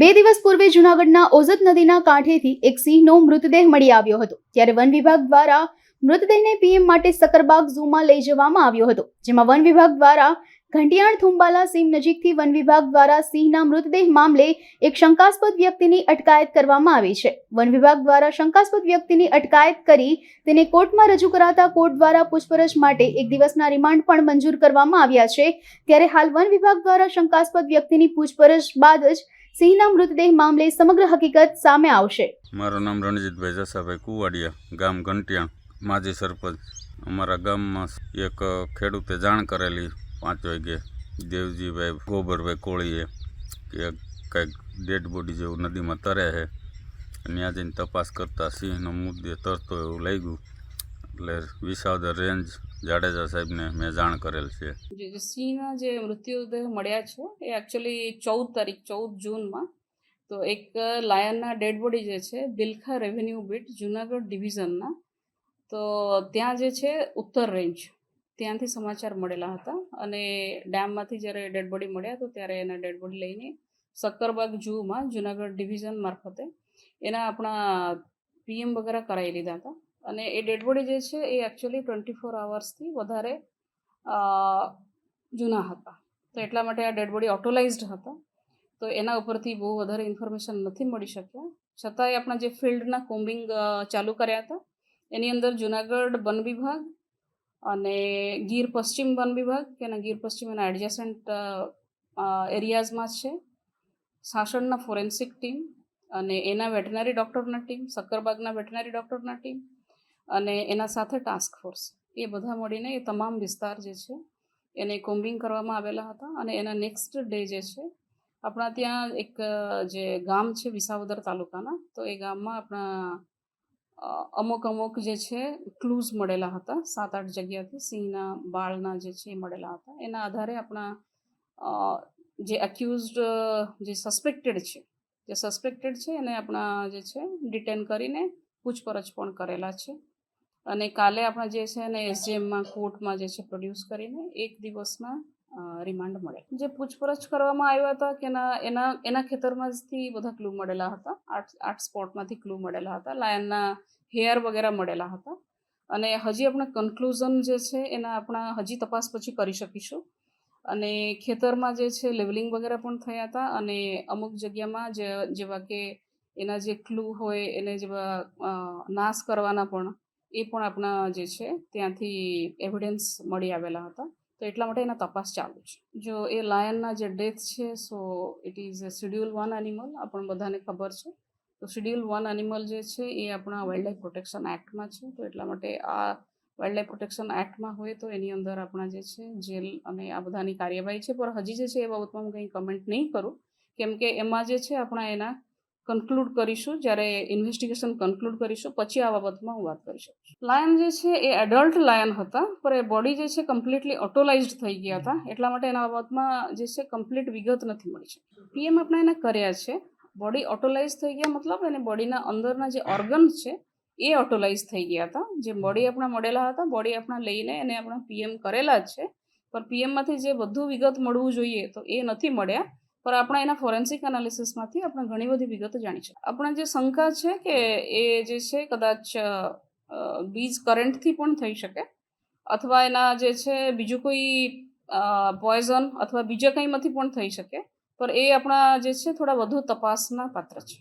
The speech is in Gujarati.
2 દિવસ પૂર્વે જૂનાગઢના ઓઝત નદીના કાંઠેથી એક સિંહનો મૃતદેહ મળી આવ્યો હતો, ત્યારે વન વિભાગ દ્વારા મૃતદેહને પીએમ માટે સક્કરબાગ ઝૂમાં લઈ જવામાં આવ્યો હતો, જેમાં વન વિભાગ દ્વારા ઘંટિયાણ થુંબાલા સીમ નજીકથી વન વિભાગ દ્વારા સિંહના મૃતદેહ મામલે એક શંકાસ્પદ વ્યક્તિની અટકાયત કરવામાં આવી છે। વન વિભાગ દ્વારા શંકાસ્પદ વ્યક્તિની અટકાયત કરી તેને કોર્ટમાં રજૂ કરાતા કોર્ટ દ્વારા પૂછપરછ માટે 1 દિવસના રિમાન્ડ પણ મંજૂર કરવામાં આવ્યા છે। ત્યારે હાલ વન વિભાગ દ્વારા શંકાસ્પદ વ્યક્તિની પૂછપરછ બાદ જ સિંહના મૃતદેહ મામલે સમગ્ર હકીકત સામે આવશે। મારું નામ રણજીતભાઈ જસાભાઈ કુવાડિયા, ગામ ઘંટિયાણ, માજી સરપંચ। અમારા ગામમાં એક ખેડૂતે જાણ કરેલી 5 વાગે દેવજીભાઈ ગોબરભાઈ કોળીએ કે કંઈક ડેડ બોડી જેવું નદીમાં તરે છે, ત્યાં જઈને તપાસ કરતાં સિંહનો મૃતદેહ તરતો એવું લાગ્યું, એટલે વિસાવદર રેન્જ જાડેજા સાહેબને મેં જાણ કરેલ છે। સિંહના જે મૃત્યુદેહ મળ્યા છે એ એકચ્યુઅલી 14 જૂનમાં તો એક લાયનના ડેડ બોડી જે છે બિલખા રેવન્યુ બીટ જુનાગઢ ડિવિઝનના, તો ત્યાં જે છે ઉત્તર રેન્જ ત્યાંથી સમાચાર મળેલા હતા અને ડેમમાંથી જ્યારે ડેડ બોડી મળ્યા તો ત્યારે એના ડેડ બોડી લઈને સક્કરબાગ ઝૂમાં જુનાગઢ ડિવિઝન મારફતે એના આપણા પીએમ વગેરે કરાવી લીધા હતા અને એ ડેડ બોડી જે છે એ એકચ્યુઅલી 24 અવર્સથી વધારે જૂના હતા, તો એટલા માટે આ ડેડ બોડી ઓટોલાઇઝડ હતા, તો એના ઉપરથી બહુ વધારે ઇન્ફોર્મેશન નથી મળી શક્યા। છતાંય આપણા જે ફિલ્ડના કોમ્બિંગ ચાલુ કર્યા હતા એની અંદર જુનાગઢ વન વિભાગ અને ગીર પશ્ચિમ વન વિભાગ કે એના ગીર પશ્ચિમ એના એડજસન્ટ એરિયાઝમાં છે, સાસણના ફોરેન્સિક ટીમ અને એના વેટનરી ડૉક્ટરના ટીમ, સક્કરબાગના વેટનરી ડૉક્ટરના ટીમ અને એના સાથે ટાસ્ક ફોર્સ, એ બધા મળીને એ તમામ વિસ્તાર જે છે એને કોમ્બિંગ કરવામાં આવેલા હતા અને એના નેક્સ્ટ ડે જે છે આપણા ત્યાં એક જે ગામ છે વિસાવદર તાલુકાના, તો એ ગામમાં આપણા અમુક જે છે ક્લૂઝ મળેલા હતા 7-8 જગ્યાથી સિંહના બાળના જે છે એ મળેલા હતા। એના આધારે આપણા જે અક્યુઝડ જે સસ્પેક્ટેડ છે એને આપણા જે છે ડિટેન કરીને પૂછપરછ પણ કરેલા છે અને કાલે આપણા જે છે એને એસજીએમમાં કોર્ટમાં જે છે પ્રોડ્યુસ કરીને 1 દિવસના રિમાન્ડ મળે। જે પૂછપરછ કરવામાં આવ્યા હતા કે એના ખેતરમાંથી બધા ક્લૂ મળેલા હતા, 8 સ્પોટમાંથી ક્લૂ મળેલા હતા, લાયનના હેર વગેરે મળેલા હતા અને હજી આપણે કન્ક્લુઝન જે છે એના આપણા હજી તપાસ પછી કરી શકીશું અને ખેતરમાં જે છે લેવલિંગ વગેરે પણ થયા હતા અને અમુક જગ્યામાં જેવા કે એના જે ક્લૂ હોય એને જેવા નાશ કરવાના પણ એ પણ આપણા જે છે ત્યાંથી એવિડન્સ મળી આવેલા હતા, તો એટલા માટે એના તપાસ ચાલુ છે। જો એ લાયનના જે ડેથ છે so it is a schedule 1 animal, આપણને બધાને ખબર છે, તો શેડ્યુલ 1 એનિમલ જે છે એ આપણા વાઇલ્ડલાઇફ પ્રોટેક્શન એક્ટમાં છે, તો એટલા માટે આ વાઇલ્ડલાઇફ પ્રોટેક્શન એક્ટમાં હોય તો એની અંદર આપણા જે છે જેલ અને આ બધાની કાર્યવાહી છે, પણ હજી જે છે એ બાબતમાં હું કંઈ કમેન્ટ નહીં કરું કેમ કે એમાં જે છે આપણે એના કન્ક્લુડ કરીશું, જ્યારે ઇન્વેસ્ટિગેશન કન્ક્લુડ કરીશું પછી આ બાબતમાં હું વાત કરી શકું। લાયન જે છે એ એડલ્ટ લાયન હતા, પણ એ બોડી જે છે કમ્પ્લીટલી ઓટોલાઇઝડ થઈ ગયા હતા, એટલા માટે એના બાબતમાં જે છે કમ્પ્લીટ વિગત નથી મળી છે। પીએમ આપણે એને કર્યા છે, બોડી ઓટોલાઇઝ થઈ ગયા મતલબ એને બોડીના અંદરના જે ઓર્ગન્સ છે એ ઓટોલાઇઝ થઈ ગયા હતા, જે બોડી આપણા મળેલા હતા બોડી આપણા લઈને એને આપણા પીએમ કરેલા જ છે, પણ પીએમમાંથી જે બધું વિગત મળવું જોઈએ તો એ નથી મળ્યા, પર આપણે એના ફોરેન્સિક એનાલિસિસમાંથી આપણે ઘણી બધી વિગતો જાણી શકીએ। આપણે જે શંકા છે કે એ જે છે કદાચ બીજ કરંટથી પણ થઈ શકે અથવા એના જે છે બીજું કોઈ પોઈઝન અથવા બીજા કંઈમાંથી પણ થઈ શકે, પર એ આપણા જે છે થોડા વધુ તપાસના પાત્ર છે।